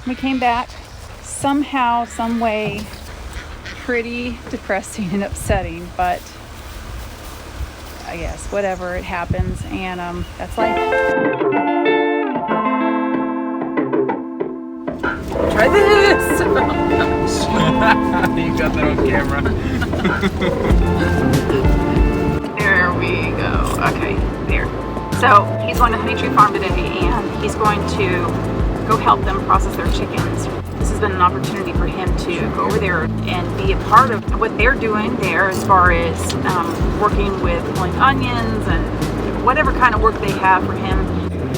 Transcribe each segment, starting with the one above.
we came back somehow, some way, pretty depressing and upsetting, but I guess whatever, it happens, and that's life. Try this. You got that on camera. There we go. Okay, there. So he's going to Honey Tree Farm today, and he's going to go help them process their chickens. This has been an opportunity for him to go over there and be a part of what they're doing there, as far as working with pulling onions and whatever kind of work they have for him.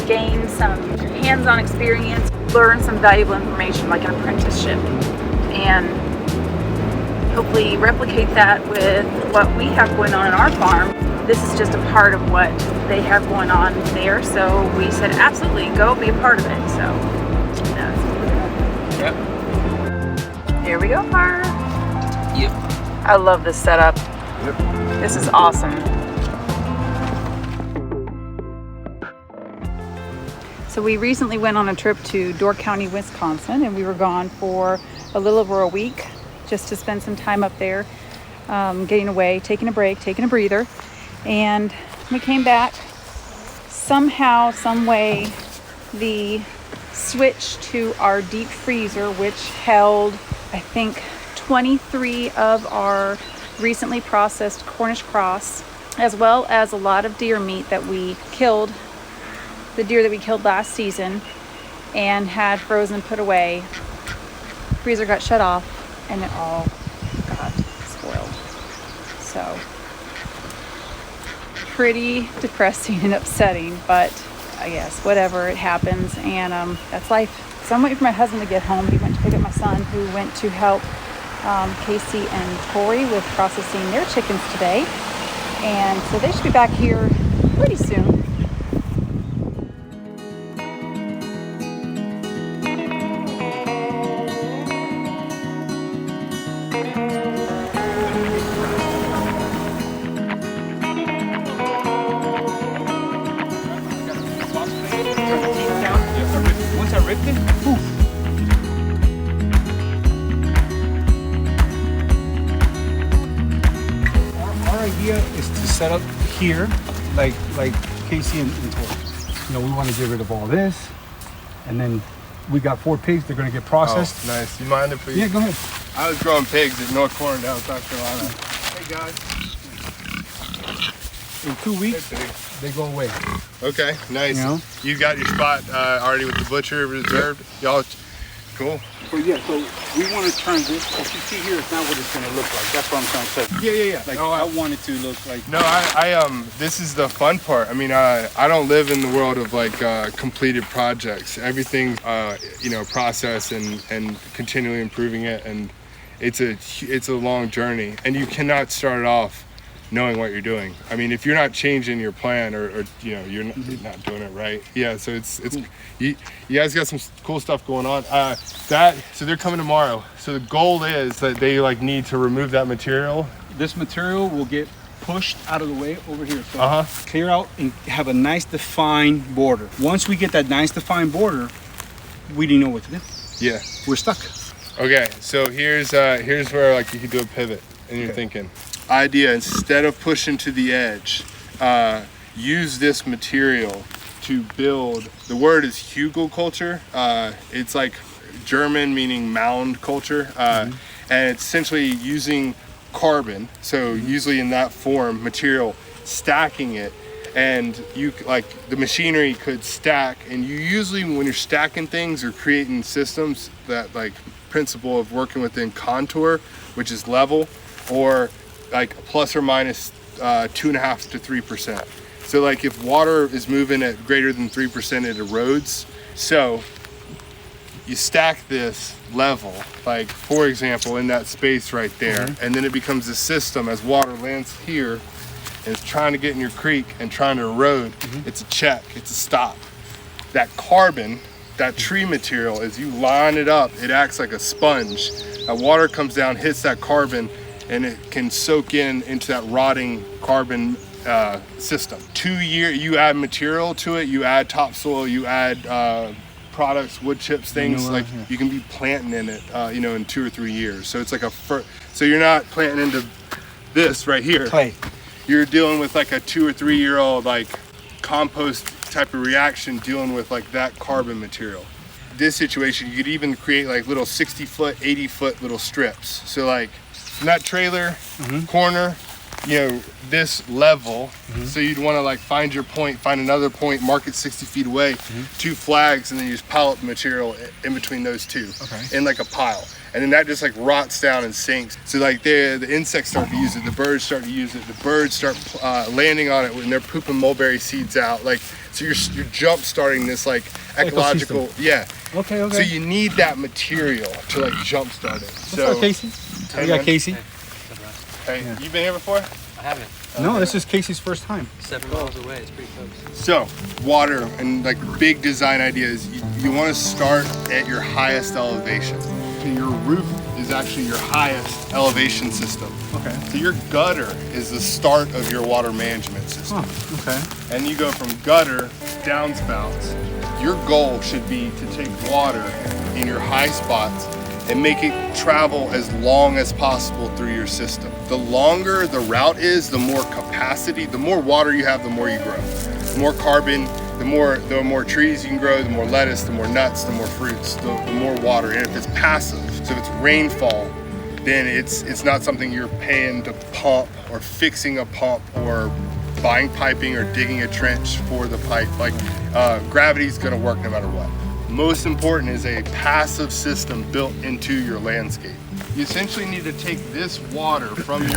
Gain some hands-on experience, learn some valuable information like an apprenticeship, and hopefully replicate that with what we have going on our farm. This is just a part of what they have going on there, so we said absolutely go be a part of it. So Yep. here we go, Par. Yep. I love this setup. Yep. This is awesome. So we recently went on a trip to Door County, Wisconsin, and we were gone for a little over a week just to spend some time up there, getting away, taking a break, taking a breather. And we came back somehow, some way. The switch to our deep freezer, which held, I think, 23 of our recently processed Cornish cross, as well as a lot of deer meat that we killed, the deer that we killed last season and had frozen, put away. Freezer got shut off and it all got spoiled. So pretty depressing and upsetting, but I guess whatever, it happens, and that's life. So I'm waiting for my husband to get home. He went to pick up my son, who went to help Casey and Tori with processing their chickens today, and so they should be back here pretty soon. Once I ripped it, poof. Our idea is to set up here, like Casey and Tori. You know, we want to get rid of all this, and then we got 4 pigs. They're going to get processed. Oh, nice. You mind if we? Yeah, go ahead. I was growing pigs at North Cornerdale, South Carolina. Hey guys. In 2 weeks, Hey, pig. they go away. Okay, nice. You know? You got your spot already with the butcher reserved. Y'all, cool. So yeah, so we want to turn this. What you see here is not what it's going to look like. That's what I'm trying to say. Yeah. Like No, I want it to look like. No, I this is the fun part. I mean, I don't live in the world of like completed projects. Everything, process and continually improving it, and it's a long journey, and you cannot start it off knowing what you're doing. I mean, if you're not changing your plan or you're not doing it right. Yeah, so it's you guys got some cool stuff going on. So they're coming tomorrow. So the goal is that they need to remove that material. This material will get pushed out of the way over here. So clear out and have a nice defined border. Once we get that nice defined border, we didn't know what to do. Yeah. We're stuck. Okay, so here's where you could do a pivot, and you're thinking, idea, instead of pushing to the edge, use this material to build. The word is hugelkultur. It's like German meaning mound culture, and it's essentially using carbon, so usually in that form material, stacking it, and you the machinery could stack, and you usually when you're stacking things or creating systems, that principle of working within contour, which is level, or plus or minus 2.5 to 3%. So if water is moving at greater than 3%, it erodes. So you stack this level, for example, in that space right there, and then it becomes a system as water lands here and it's trying to get in your creek and trying to erode. It's a check, it's a stop. That carbon, that tree material, as you line it up, it acts like a sponge. That water comes down, hits that carbon, and it can soak into that rotting carbon system. 2 years, you add material to it, you add topsoil, you add products, wood chips, things Manure, like yeah. you can be planting in it, you know, in 2 or 3 years. So it's like so you're not planting into this right here. Clay. You're dealing with like a 2 or 3 year old like compost type of reaction, dealing with like that carbon material. This situation, you could even create like little 60-foot, 80-foot little strips. So like from that trailer corner, you know, this level. So you'd want to like find your point, find another point, mark it 60 feet away, 2 flags, and then you just pile up the material in between those two in like a pile. And then that just like rots down and sinks. So like the insects start to use it, the birds start to use it, the birds start landing on it when they're pooping mulberry seeds out. Like, so you're jump starting this like ecological, Okay. So you need that material to like jump start it. What's So up, Casey? Hey, We got man. Casey. Hey, Yeah. you been here before? I haven't. No, this is Casey's first time. 7 miles away. It's pretty close. So, water and like big design ideas, you want to start at your highest elevation. So your roof is actually your highest elevation system. Okay. So your gutter is the start of your water management system. Oh, okay. And you go from gutter downspouts. Your goal should be to take water in your high spots and make it travel as long as possible through your system. The longer the route is, the more capacity, the more water you have, the more you grow. The more carbon, the more trees you can grow, the more lettuce, the more nuts, the more fruits, the more water. And if it's passive, so if it's rainfall, then it's not something you're paying to pump or fixing a pump or buying piping or digging a trench for the pipe. Like gravity's gonna work no matter what. Most important is a passive system built into your landscape. You essentially need to take this water from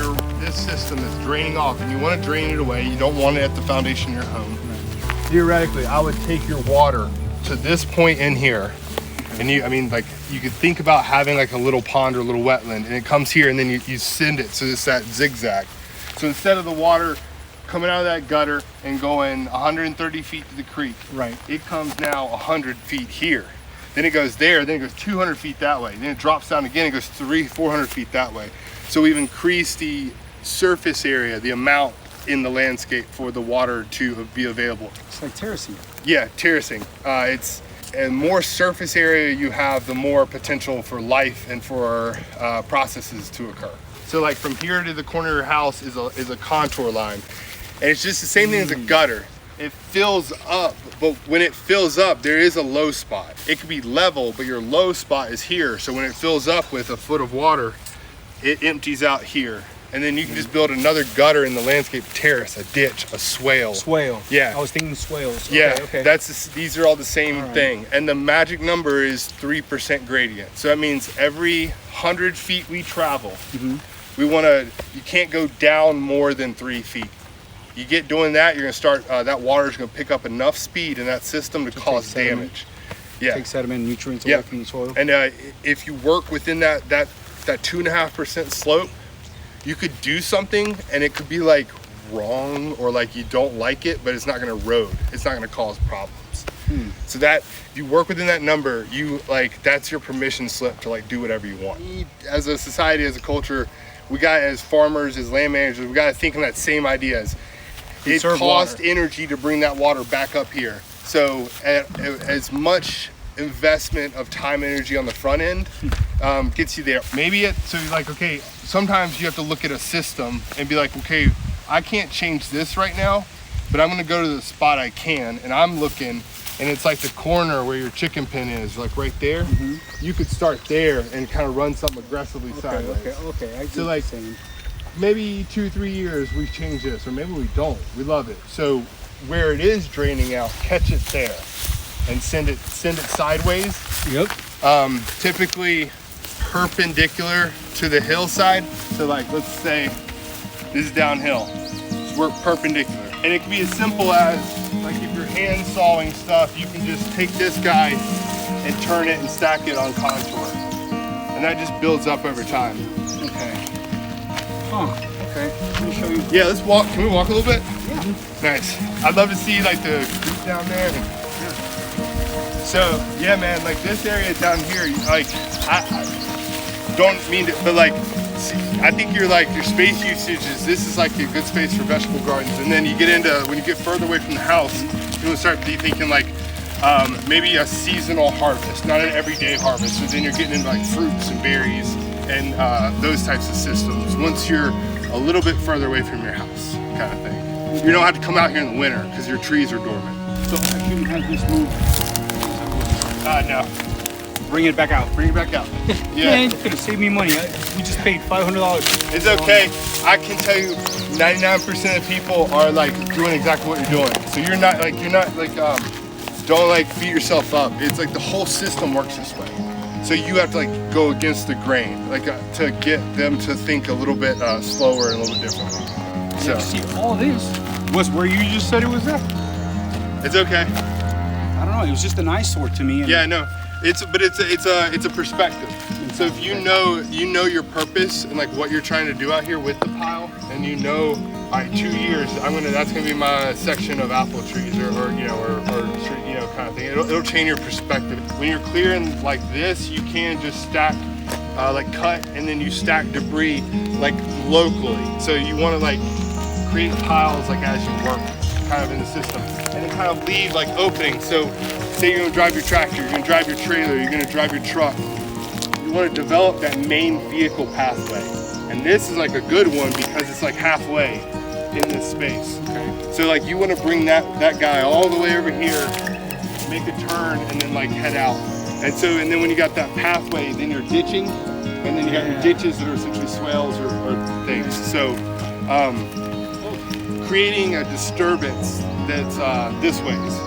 this system that's draining off, and you want to drain it away. You don't want it at the foundation of your home. Theoretically, I would take your water to this point in here, and you could think about having like a little pond or a little wetland, and it comes here, and then you send it, so it's that zigzag. So instead of the water coming out of that gutter and going 130 feet to the creek, Right. it comes now 100 feet here. Then it goes there, then it goes 200 feet that way. Then it drops down again, it goes 400 feet that way. So we've increased the surface area, the amount in the landscape for the water to be available. It's like terracing. Yeah, terracing. And more surface area you have, the more potential for life and for processes to occur. So like from here to the corner of your house is a contour line. And it's just the same thing as a gutter. It fills up, but when it fills up, there is a low spot. It could be level, but your low spot is here. So when it fills up with a foot of water, it empties out here. And then you can just build another gutter in the landscape terrace, a ditch, a swale. Swale. Yeah. I was thinking swales. Yeah, Okay. these are all the same right. thing. And the magic number is 3% gradient. So that means every 100 feet we travel, you can't go down more than 3 feet. You get doing that, you're gonna start, that water's gonna pick up enough speed in that system to cause sediment. damage. Yeah, Take sediment and nutrients Yeah. away from the soil. and if you work within that 2.5% slope, you could do something and it could be like wrong or like you don't like it, but it's not gonna erode. It's not gonna cause problems. So that if you work within that number, that's your permission slip to like do whatever you want. As a society, as a culture, as farmers, as land managers, we gotta think on that same idea. It Conserve costs water. energy to bring that water back up here. So as much investment of time and energy on the front end gets you there. Sometimes you have to look at a system and be like, okay, I can't change this right now, but I'm gonna go to the spot I can, and I'm looking, and it's like the corner where your chicken pen is, like right there. You could start there and kind of run something aggressively sideways. Okay. I So, like, maybe 2-3 years we change this, or maybe we don't. We love it. So where it is draining out, catch it there and send it sideways. Yep. Typically perpendicular to the hillside. So like, let's say this is downhill. So we're perpendicular. And it can be as simple as, like if you're hand sawing stuff, you can just take this guy and turn it and stack it on contour. And that just builds up over time. Okay. Okay. Let me show you. Yeah, let's walk. Can we walk a little bit? Yeah. Nice. I'd love to see like the group down there. So yeah, man, like this area down here, like I don't mean to, but like, see, I think your space usage this is like a good space for vegetable gardens. And then you get into, when you get further away from the house, you want to start thinking like, maybe a seasonal harvest, not an everyday harvest. So then you're getting into like fruits and berries and those types of systems once you're a little bit further away from your house, kind of thing. You don't have to come out here in the winter because your trees are dormant. So I shouldn't have this move. No. Bring it back out. Bring it back out. Yeah. Man, it's gonna save me money. We just paid $500. It's okay. I can tell you 99% of people are like doing exactly what you're doing. So you're not like, don't like beat yourself up. It's like the whole system works this way. So you have to like go against the grain, like to get them to think a little bit slower and a little bit differently. So See, all this was where you just said it was at. it's okay. I don't know. It was just an eyesore to me. And Yeah, no. It's a perspective. So if you know your purpose and like what you're trying to do out here with the pile, and you know, all right, 2 years, that's gonna be my section of apple trees or kind of thing. It'll change your perspective. When you're clearing like this, you can just stack, like cut, and then you stack debris like locally. So you want to like create piles like as you work, kind of in the system, and then kind of leave like openings. So say you're gonna drive your tractor, you're gonna drive your trailer, you're gonna drive your truck. You want to develop that main vehicle pathway. And this is like a good one because it's like halfway in this space. Okay. So like you want to bring that guy all the way over here, make a turn, and then like head out. And then when you got that pathway, then you're ditching, and then you got your ditches that are essentially swales or things. So creating a disturbance that's this ways.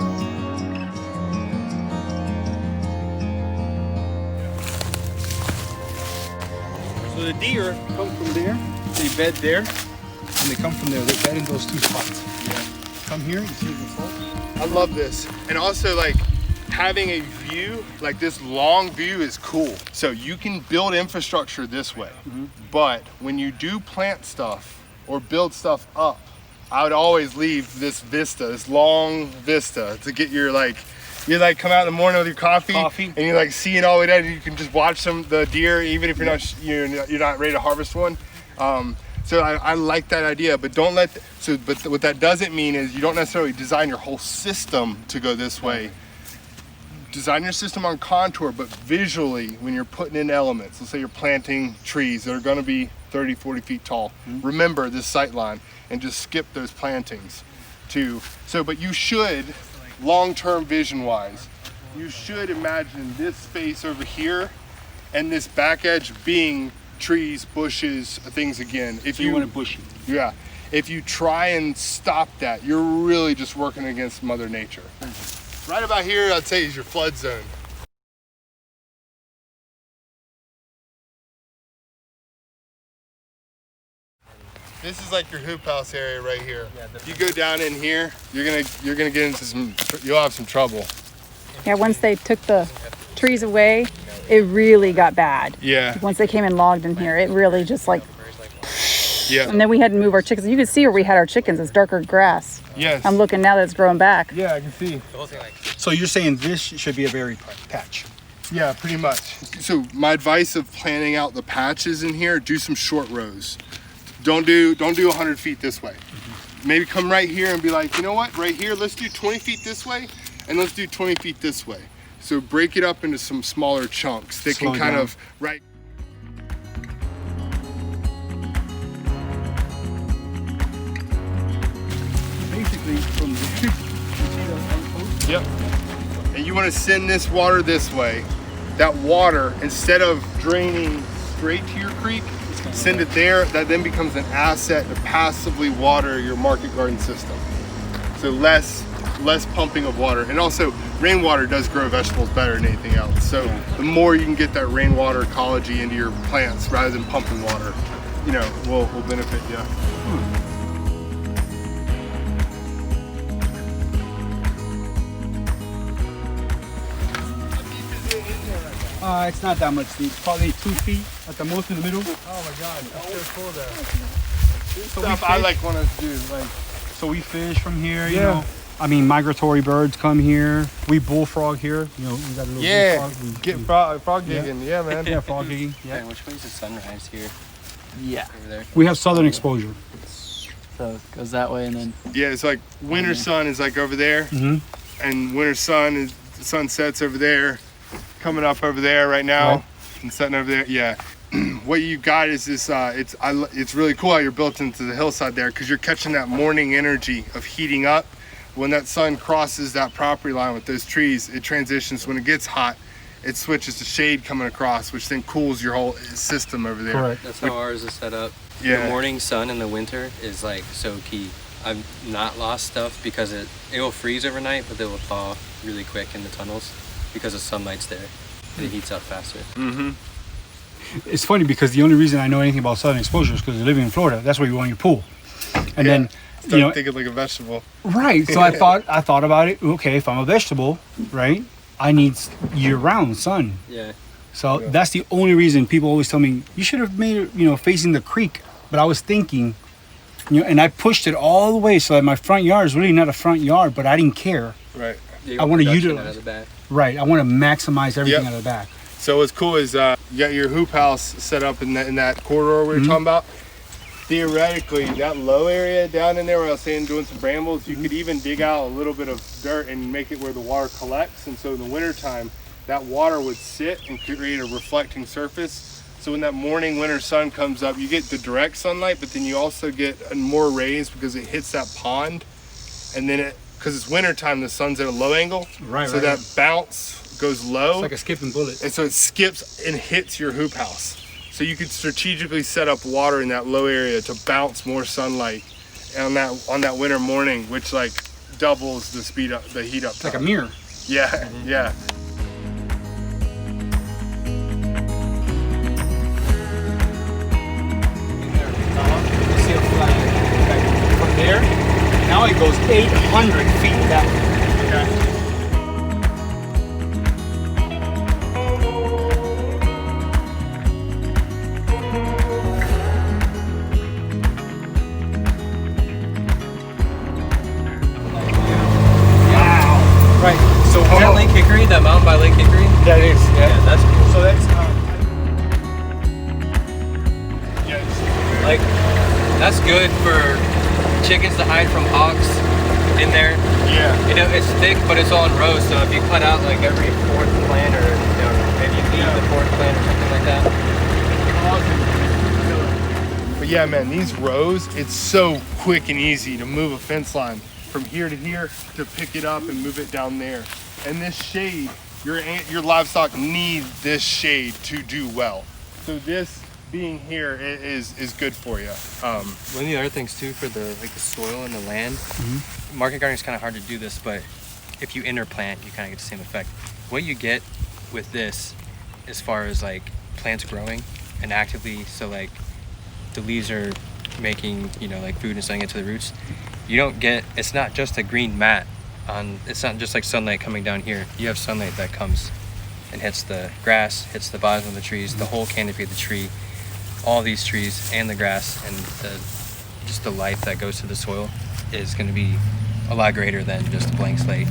So the deer come from there, they bed there, and they come from there. They bed in those two spots. Yeah. Come here, you see the salt? I love this. And also like having a view, like this long view is cool. So you can build infrastructure this way, but when you do plant stuff or build stuff up, I would always leave this vista, this long vista to get your you like come out in the morning with your coffee. And you're like seeing all the way down, and you can just watch the deer, even if you're not ready to harvest one. So I like that idea, but don't let. But what that doesn't mean is you don't necessarily design your whole system to go this way. Design your system on contour, but visually when you're putting in elements. Let's say you're planting trees that are going to be 30, 40 feet tall. Remember this sight line and just skip those plantings too. But you should. Long-term vision-wise, you should imagine this space over here and this back edge being trees, bushes, things again. If you want it bushy. Yeah. If you try and stop that, you're really just working against Mother Nature. Right about here, I'd say, is your flood zone. This is like your hoop house area right here. If you go down in here, you're gonna get into you'll have some trouble. Yeah, once they took the trees away, it really got bad. Yeah. Once they came and logged in here, it really just like, Yeah. and then we had to move our chickens. You can see where we had our chickens, it's darker grass. Yes. I'm looking now that it's growing back. Yeah, I can see. So you're saying this should be a berry patch? Yeah, pretty much. So my advice of planning out the patches in here, do some short rows. Don't do 100 feet this way. Maybe come right here and be like, you know what, right here, let's do 20 feet this way, and let's do 20 feet this way. So break it up into some smaller chunks that Slow can kind down. of, right. Basically, from the you see the post? Yep. And you want to send this water this way. That water, instead of draining straight to your creek, send it there. That then becomes an asset to passively water your market garden system. So less pumping of water. And also rainwater does grow vegetables better than anything else. So the more you can get that rainwater ecology into your plants rather than pumping water, will benefit you. It's not that much deep. Probably 2 feet at the most in the middle. Oh my God, that's so cool though. Stuff I want to do. So we fish from here, you know. I mean, migratory birds come here. We bullfrog here. We got a little bullfrog. We Get frog gigging. Yeah, man. Yeah, frog gigging. Yeah. Okay, which way is the sunrise here? Yeah. Over there. We have southern exposure. So it goes that way and then. Yeah, it's like winter sun is like over there, Mm-hmm. and winter sun is the sun sets over there, coming up over there right now, Right. and setting over there. Yeah. What you got is this. It's really cool how you're built into the hillside there because you're catching that morning energy of heating up. When that sun crosses that property line with those trees, it transitions. When it gets hot, it switches to shade coming across, which then cools your whole system over there. Correct. That's how ours is set up. Yeah. The morning sun in the winter is like so key. I've not lost stuff because it will freeze overnight, but it will thaw really quick in the tunnels because the sunlight's there and it heats up faster. It's funny because the only reason I know anything about southern exposure is because I live in Florida. That's where you want your pool. And then, Start thinking like a vegetable. right. So I thought about it. Okay, if I'm a vegetable, right, I need year-round sun. Yeah. So that's the only reason people always tell me you should have made it, facing the creek. But I was thinking, and I pushed it all the way so that my front yard is really not a front yard, but I didn't care. Right. You I wanna production utilize- out of the back. Right. I want to maximize everything Yep. out of the back. So what's cool is you got your hoop house set up in that corridor we were talking about. Theoretically, that low area down in there where I was saying doing some brambles, you could even dig out a little bit of dirt and make it where the water collects. And so in the wintertime, that water would sit and create a reflecting surface. So when that morning winter sun comes up, you get the direct sunlight, but then you also get more rays because it hits that pond. And then because it's wintertime, the sun's at a low angle. Right, So right, that right. bounce goes low. It's like a skipping bullet. And so it skips and hits your hoop house. So you could strategically set up water in that low area to bounce more sunlight on that winter morning, which like doubles the heat up. It's like a mirror. Yeah, yeah. See a flag from there. Now it goes 800 feet that way. Okay. Wow. Right. So Is that Lake Hickory? That mountain by Lake Hickory? that is. Yeah, that's cool. So that's Like, that's good for chickens to hide from hawks in there. Yeah. You know, it's thick, but it's all in rows. So if you cut out like every fourth plant, or maybe you leave the fourth plant or something like that. But yeah, man, these rows, it's so quick and easy to move a fence line from here to here to pick it up and move it down there. And this shade, your livestock need this shade to do well. So this being here is good for you. One of the other things too for the soil and the land, market gardening is kind of hard to do this, but if you interplant, you kind of get the same effect. What you get with this, as far as like plants growing and actively, so like the leaves are making like food and sending it to the roots. You don't get. It's not just a green mat on. It's not just like sunlight coming down here. You have sunlight that comes and hits the grass, hits the bottom of the trees, the whole canopy of the tree. All these trees and the grass and just the life that goes to the soil is going to be a lot greater than just a blank slate.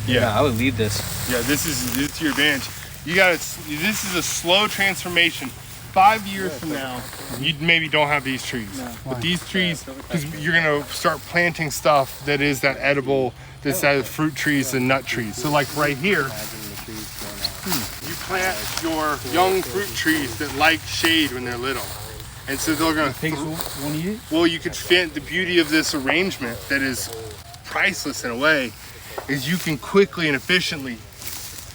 Yeah. I would leave this. Yeah, this is to your advantage. This is a slow transformation. 5 years from now, you maybe don't have these trees. But these trees, because you're gonna start planting stuff that is that edible, that fruit trees and nut trees. So like right here, you plant your young fruit trees that like shade when they're little. And so they're gonna, pigs won't eat it. well, you could fit the beauty of this arrangement that is priceless in a way, is you can quickly and efficiently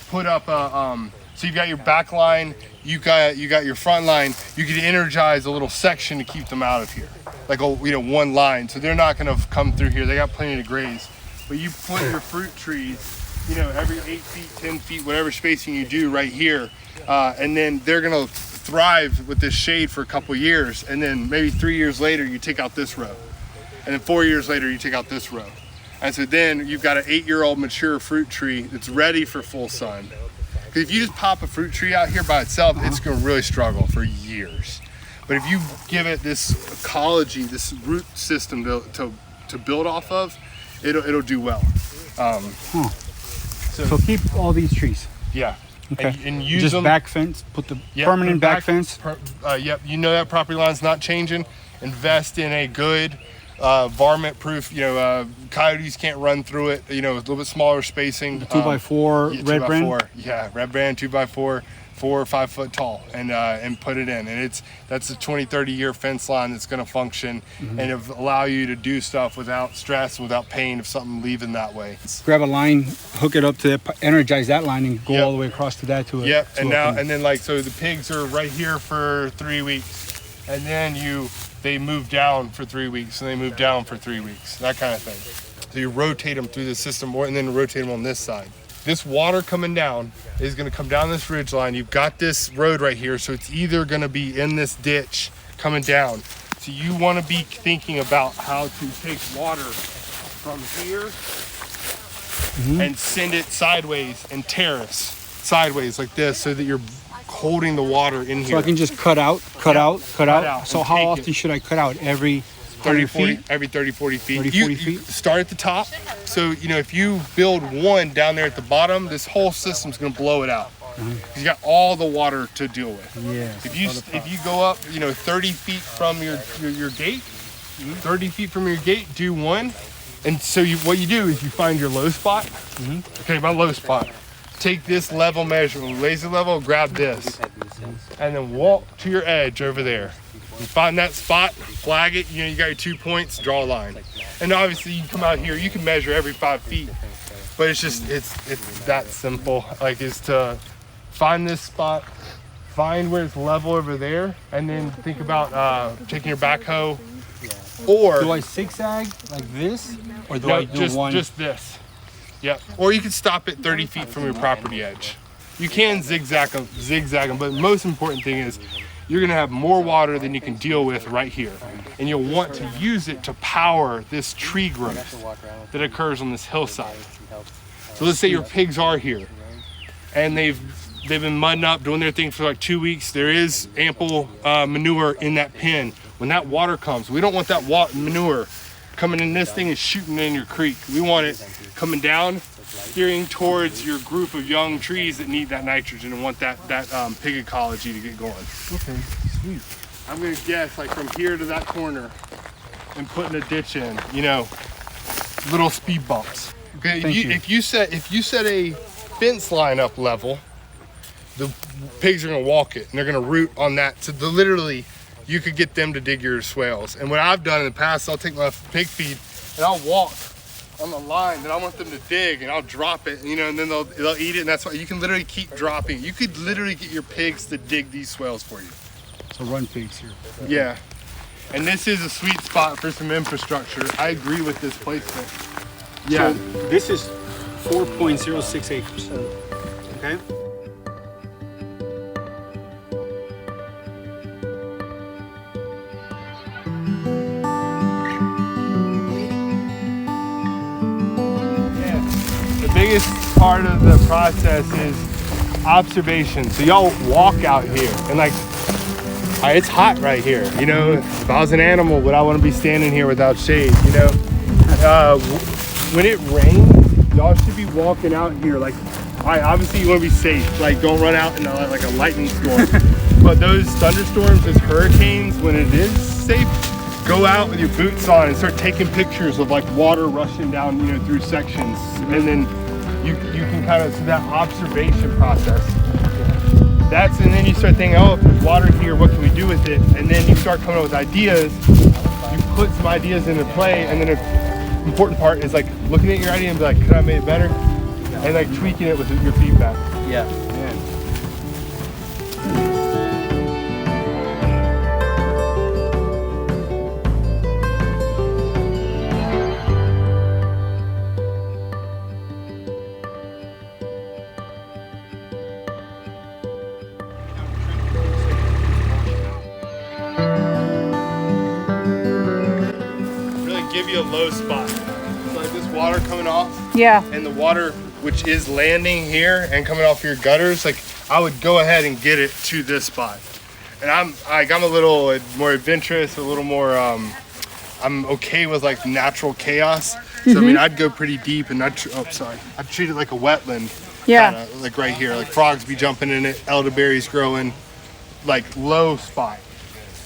put up a, so you've got your back line, you got your front line, you could energize a little section to keep them out of here. Like one line. So they're not gonna come through here. They got plenty to graze. But you put your fruit trees, every 8 feet, 10 feet, whatever spacing you do right here. And then they're gonna thrive with this shade for a couple years. And then maybe 3 years later, you take out this row. And then 4 years later, you take out this row. And so then you've got an 8-year-old mature fruit tree that's ready for full sun. Because if you just pop a fruit tree out here by itself, it's going to really struggle for years. But if you give it this ecology, this root system to build off of, it'll do well. So keep all these trees. Yeah. Okay. And use Just them. back fence. Put the Yep, permanent put back fence. Yep. You know that property line's not changing. Invest in a good varmint proof. Coyotes can't run through it. A little bit smaller spacing. 2x4 Yeah, red 2x4. brand. Yeah, red brand 2x4, 4 or 5 foot tall, and put it in. And that's a 20-30 year fence line that's going to function and allow you to do stuff without stress, without pain of something leaving that way. Grab a line, hook it up to it, energize that line, and go Yep. all the way across to that to it. Yep. And then so the pigs are right here for 3 weeks, and then they move down for 3 weeks, and they move down for 3 weeks, that kind of thing. So you rotate them through the system, and then rotate them on this side. This water coming down is going to come down this ridge line. You've got this road right here, so it's either going to be in this ditch coming down. So you want to be thinking about how to take water from here and send it sideways and terrace sideways like this, so that you're holding the water in here. So I can just cut out. out, So and how take often it. should I cut out? Every 30, 100 40, feet? every 30, 40 feet. 30, 40 feet? Start at the top. So, if you build one down there at the bottom, this whole system's going to blow it out. You got all the water to deal with. Yeah. If you go up, 30 feet from your gate, 30 feet from your gate, do one. And so what you do is you find your low spot. Okay, my low spot. Take this level measurement, laser level, grab this, and then walk to your edge over there. You find that spot, flag it, you got your 2 points, draw a line. And obviously you come out here, you can measure every 5 feet, but it's that simple, is to find this spot, find where it's level over there, and then think about taking your backhoe, or Do I zigzag like this, or do no, I do one? just this. Yep. Or you can stop it 30 feet from your property edge. You can zigzag them, but the most important thing is you're gonna have more water than you can deal with right here. And you'll want to use it to power this tree growth that occurs on this hillside. So let's say your pigs are here and they've been mudding up, doing their thing for like 2 weeks. There is ample manure in that pen. When that water comes, we don't want that manure coming in this thing and shooting in your creek. We want it coming down, steering towards your group of young trees that need that nitrogen and want that pig ecology to get going. Okay, sweet. I'm gonna guess from here to that corner and putting a ditch in, little speed bumps. Okay, Thank you. if you set a fence line up level, the pigs are gonna walk it and they're gonna root on that. So literally, you could get them to dig your swales. And what I've done in the past, I'll take my pig feed and I'll walk on the line that I want them to dig, and I'll drop it, and then they'll eat it. And that's why you can literally keep dropping. You could literally get your pigs to dig these swales for you. So run pigs here. Yeah. And this is a sweet spot for some infrastructure. I agree with this placement. Yeah. So this is 4.06 acres. Okay. The biggest part of the process is observation. So y'all walk out here and it's hot right here. If I was an animal, would I want to be standing here without shade? When it rains, y'all should be walking out here. Obviously you want to be safe. Don't run out in a lightning storm. But those thunderstorms, those hurricanes, when it is safe, go out with your boots on and start taking pictures of water rushing down, through sections, and then you can kind of see that observation process. And then you start thinking, if there's water here, what can we do with it? And then you start coming up with ideas. You put some ideas into play, and then the important part is looking at your idea and be like, could I make it better? And tweaking it with your feedback. Yeah. Give you a low spot. So this water coming off, Yeah. and the water which is landing here and coming off your gutters, I would go ahead and get it to this spot. And I'm a little more adventurous, a little more I'm okay with natural chaos. So I'd go pretty deep, and I'd treat it like a wetland. Yeah. Kinda, right here, frogs be jumping in it, elderberries growing, low spot.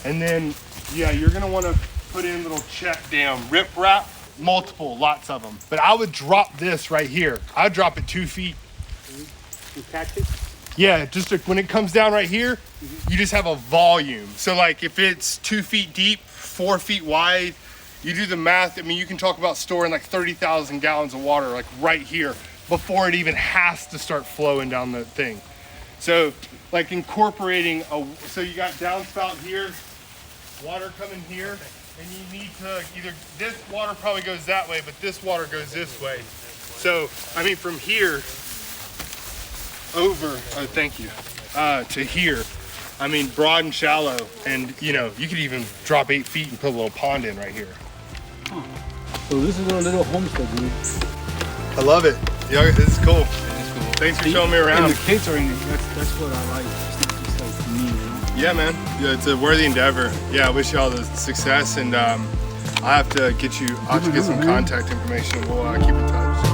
And then you're gonna want to put in little check dam riprap, multiple, lots of them. But I would drop this right here. I'd drop it 2 feet. You catch it? Yeah, when it comes down right here, you just have a volume. So like if it's 2 feet deep, 4 feet wide, you do the math. I mean, you can talk about storing like 30,000 gallons of water like right here before it even has to start flowing down the thing. So like incorporating so you got downspout here, water coming here, and you need to either, this water probably goes that way, but this water goes this way. So, I mean, from here over, thank you, to here, I mean, broad and shallow, and you know, you could even drop 8 feet and put a little pond in right here. So this is our little homestead, dude. I love it. Yeah, this is cool. Thanks for showing me And around. the kids are in it. That's what I like. It's not just like me, you know? Yeah, man. Yeah, it's a worthy endeavor. Yeah, I wish you all the success, and I have to get some contact information. We'll keep in touch.